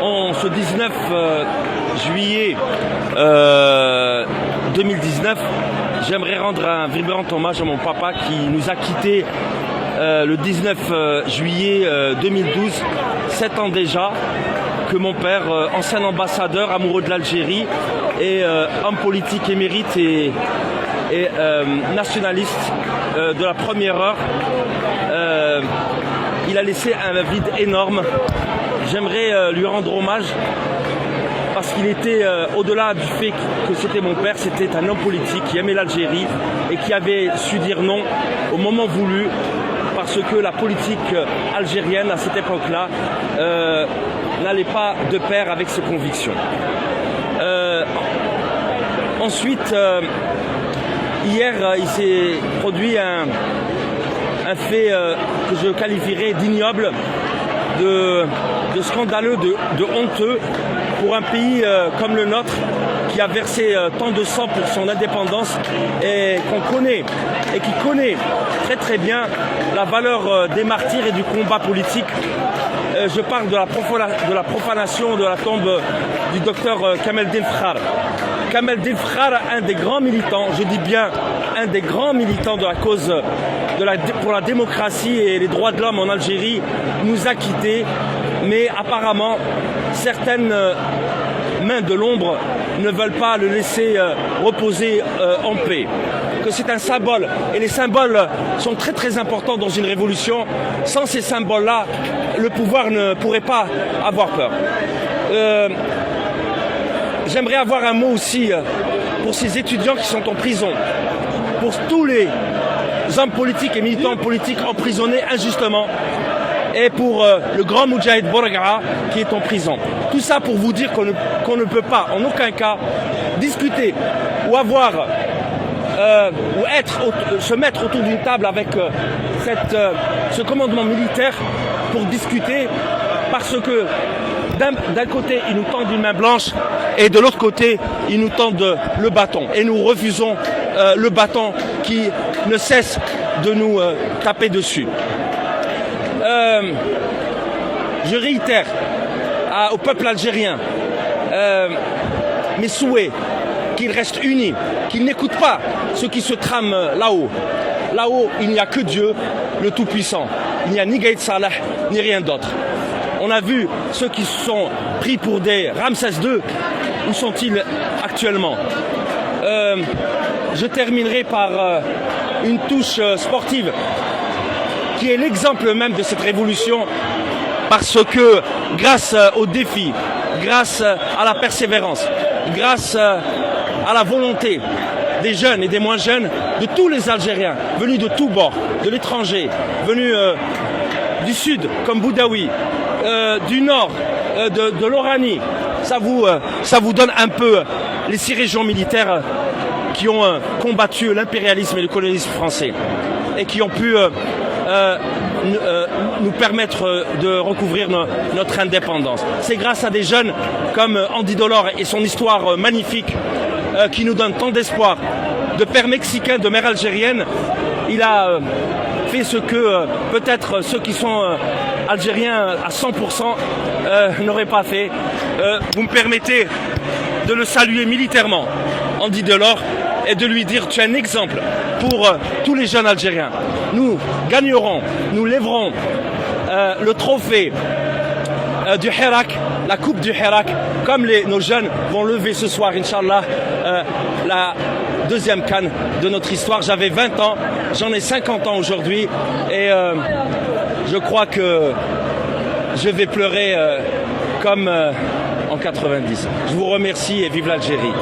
En ce 19 juillet 2019, j'aimerais rendre un vibrant hommage à mon papa qui nous a quittés le 19 juillet 2012, 7 ans déjà, que mon père, ancien ambassadeur, amoureux de l'Algérie et homme politique émérite et nationaliste de la première heure, il a laissé un vide énorme. J'aimerais lui rendre hommage parce qu'il était, au-delà du fait que c'était mon père, c'était un homme politique qui aimait l'Algérie et qui avait su dire non au moment voulu, parce que la politique algérienne à cette époque-là n'allait pas de pair avec ses convictions. Ensuite, hier, il s'est produit un fait que je qualifierais d'ignoble, de scandaleux, de honteux pour un pays comme le nôtre qui a versé tant de sang pour son indépendance et qu'on connaît et qui connaît très très bien la valeur des martyrs et du combat politique. Je parle de la profanation de la tombe du docteur Kamel Delfkhar. Kamel Delfkhar, un des grands militants, je dis bien un des grands militants de la cause pour la démocratie et les droits de l'homme en Algérie, nous a quittés, mais apparemment certaines mains de l'ombre ne veulent pas le laisser reposer en paix. Que c'est un symbole, et les symboles sont très très importants dans une révolution. Sans ces symboles-là, le pouvoir ne pourrait pas avoir peur. J'aimerais avoir un mot aussi pour ces étudiants qui sont en prison, pour tous les hommes politiques et militants politiques emprisonnés injustement, et pour le grand Moudjahid Bourguiba qui est en prison. Tout ça pour vous dire qu'on ne peut pas en aucun cas discuter ou avoir se mettre autour d'une table avec ce commandement militaire pour discuter, parce que d'un côté ils nous tendent une main blanche et de l'autre côté ils nous tendent le bâton, et nous refusons le bâton qui ne cesse de nous taper dessus. Je réitère au peuple algérien mes souhaits qu'il reste uni, qu'il n'écoute pas ce qui se trame là-haut. Là-haut, il n'y a que Dieu, le Tout-Puissant. Il n'y a ni Gaïd Salah, ni rien d'autre. On a vu ceux qui se sont pris pour des Ramsès II. Où sont-ils actuellement? Je terminerai par une touche sportive qui est l'exemple même de cette révolution, parce que grâce au défi, grâce à la persévérance, grâce à la volonté des jeunes et des moins jeunes, de tous les Algériens venus de tous bords, de l'étranger, venus du sud comme Boudaoui, du nord, de l'Oranie, ça vous donne un peu les 6 régions militaires qui ont combattu l'impérialisme et le colonialisme français et qui ont pu nous permettre de recouvrir notre indépendance. C'est grâce à des jeunes comme Andy Delors et son histoire magnifique qui nous donne tant d'espoir. De père mexicain, de mère algérienne, il a fait ce que peut-être ceux qui sont algériens à 100% n'auraient pas fait. Vous me permettez de le saluer militairement, Andy Delors, et de lui dire: tu es un exemple pour tous les jeunes Algériens. Nous gagnerons, nous lèverons le trophée du Hirak, la coupe du Hirak, comme nos jeunes vont lever ce soir, Inch'Allah, la deuxième CAN de notre histoire. J'avais 20 ans, j'en ai 50 ans aujourd'hui, et je crois que je vais pleurer comme en 90. Je vous remercie et vive l'Algérie.